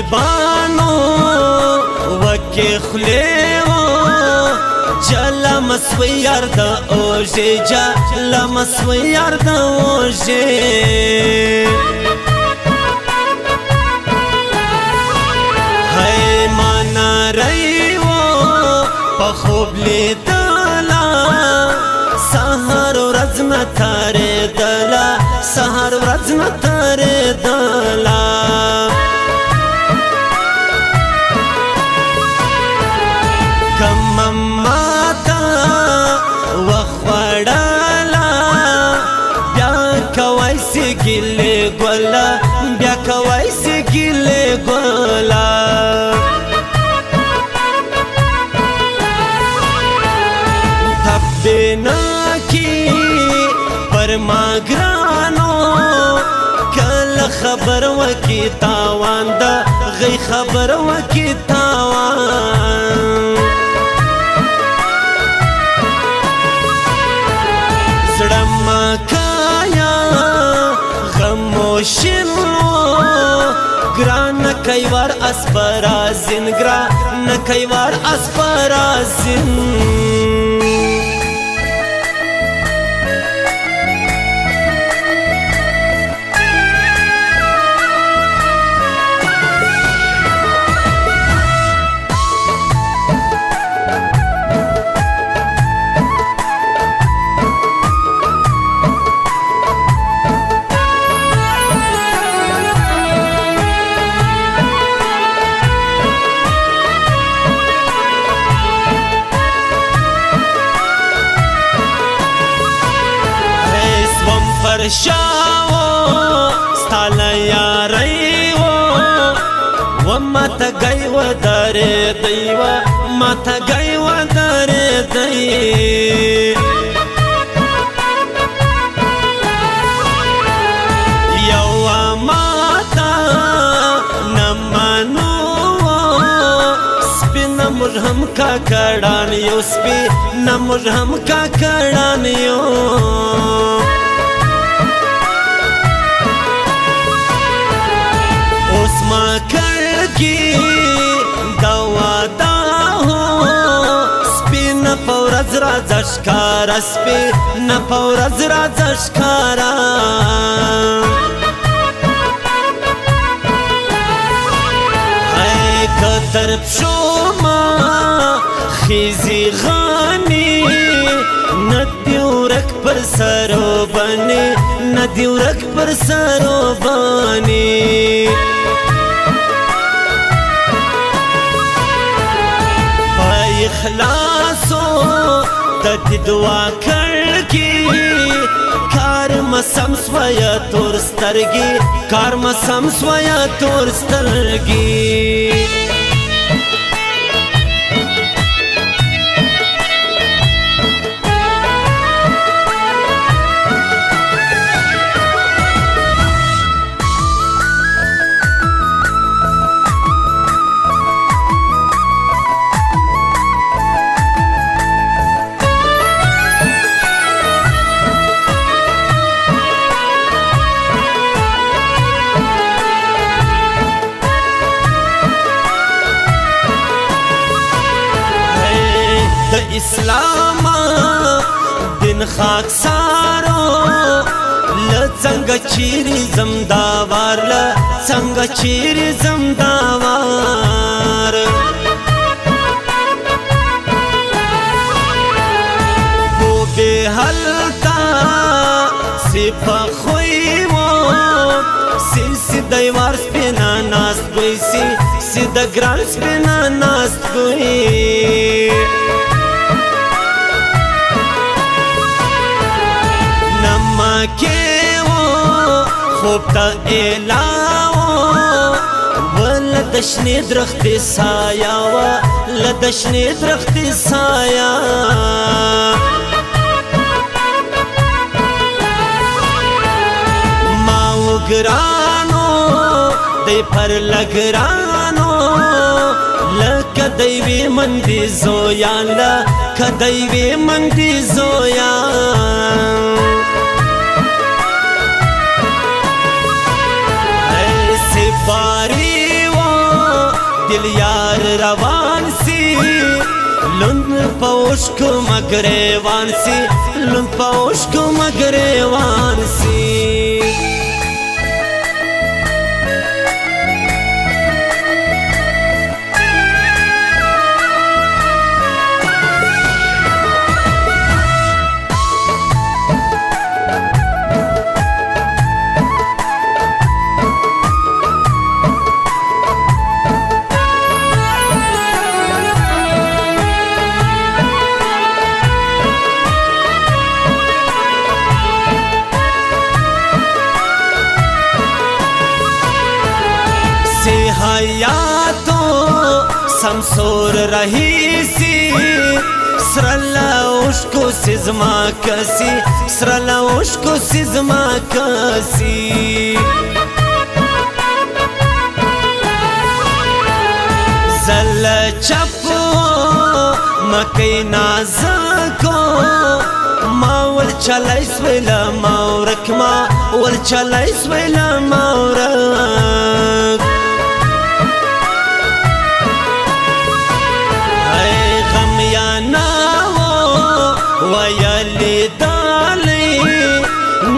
رقیبانو وکی خلیو جلا مسوی یار دا اوجی جلا مسوی یار دا اوجی ہے مانا ریو پا خوب لیدلا سهر ورځ مې تېرېدله سهر ورځ مې تېرېدله که ماته وخوړله بیا کوی سي ګیلې ګوله بیا کوی سي ګیلې ګوله تبدینا پر ما گرانو کل خبر وکی تاوان دا غی خبر وکی تاوان زڑم کایا غموشنو گران کئیوار اسپرازن گران کئیوار اسپرازن شاو ستاله یاری و ما ته گئی و درېدی و ما ته گئی و درېدی یو ما ته نه منو سپینه موږ هم کاکړان یو سپینه موږ هم کاکړان یو ما کړګي دا واده سپینه په ورځ راځه ښکاره سپینه په ورځ راځه ښکاره ای که در پښو ما خیزي غاني نه دې ورک پر سرو باندې نه دې ورک پر سرو باندې اخلاصو د دعا کړکي کار مسم سویا تور سترګي کار مسم سویا تور سترګي اسلام دین خاک سارو لڅنګ چیرې زمداوار لڅنګ چیرې زمداوار بو به حلتا سپه خوې وو سی دیوار سپینا ناست گوی سی د ګران سپینا ناست گوی خوب تا ایلاو ولدشنی درختی سایا ولدشنی درختی سایا ماو گرانو دی پر لگرانو لکه دیوی من دی زویان لکه دیوی من دی زویان باری و روان سی لند پوش کو مگریوان سی لند پوش کو مگریوان سی حیاتو سمسور رہی سی سرلاوش کو سزما کسی سرلاوش کو سزما کسی زل چپو مکی نازکو ما ول چلایس ویلا مورک ما ول چلایس ویلا مورک ویلی دالی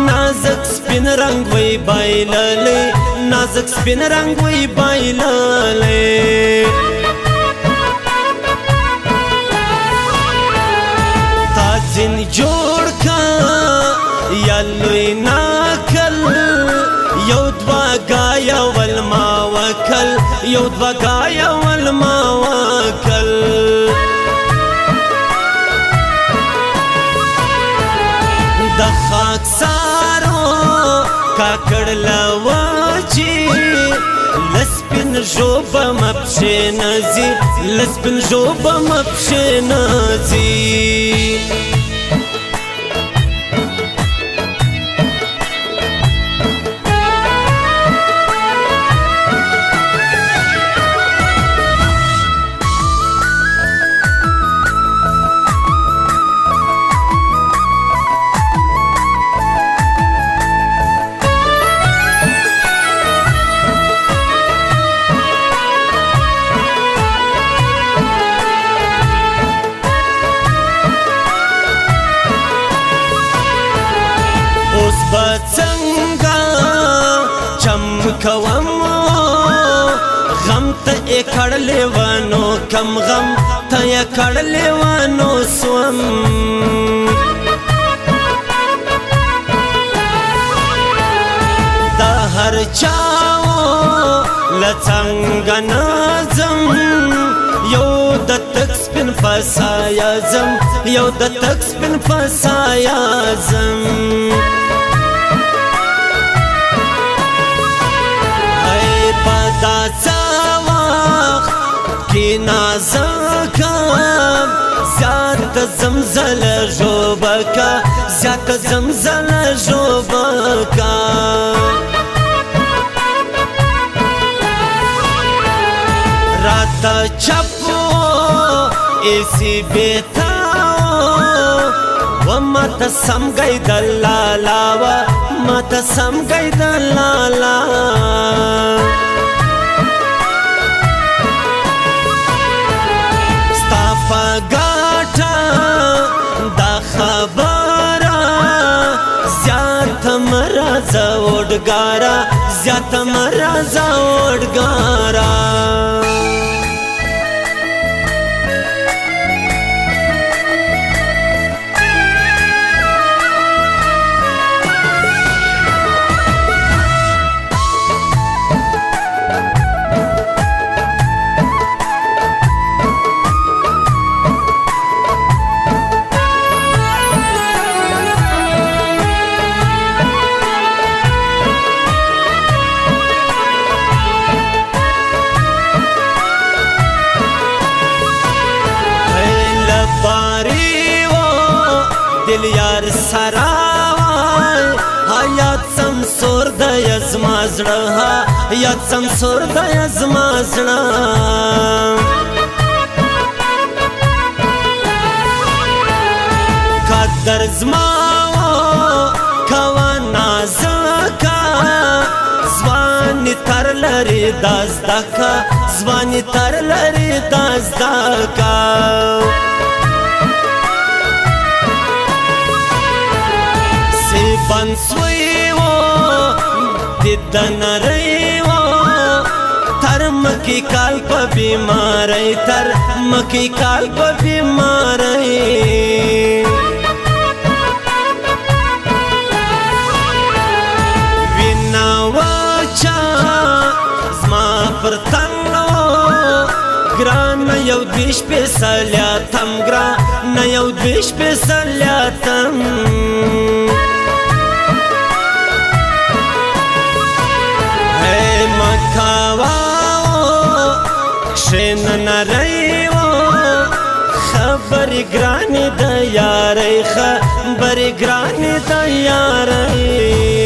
نازک سپین رنگ وی بایلالی نازک سپین رنگ وی بایلالی تاجن جوڑ کا یلوی ناکل یود وگایا والما وکل یود وگایا والما وکل دخاک سارو کاکڑ لواجی لسپن جوبا مپشے نازی لسپن جوبا مپشے نازی بڅنګا چمکوم غم ته یې کړلې وانو کم غم ته یې کړلې وانو سوم د هر چاو له څنګه نازم یو د تک سپین فسایا زم یو د تک سپین فسایا زم دا ساوخ کی نازکم زیاد زمزل جوبکا زیاد زمزل جوبکا راتا چپو ایسی بیتاو وما تسم گئی دلالا وما تسم گئی دلالا گاٹا دا خبرا زیادت مرازا اوڑگارا زیادت مرازا اوڑگارا دل یار سراوای حیات سمسور د یزما زړه حیات سمسور د یزما زړه قدر زما کوا نازکا ځوان تر لري دازدکا ځواني تر لري دا زده کا سی بند سوی و د نری و تر مکی کال په بیماری تر مکی کال په بیماری وینا وچا زما پر تنو ګران یو دیش په سلیاتم ګران یو دیش په سلیاتم شین نری و خبر گرانی د یاری خبر گرانی د یاری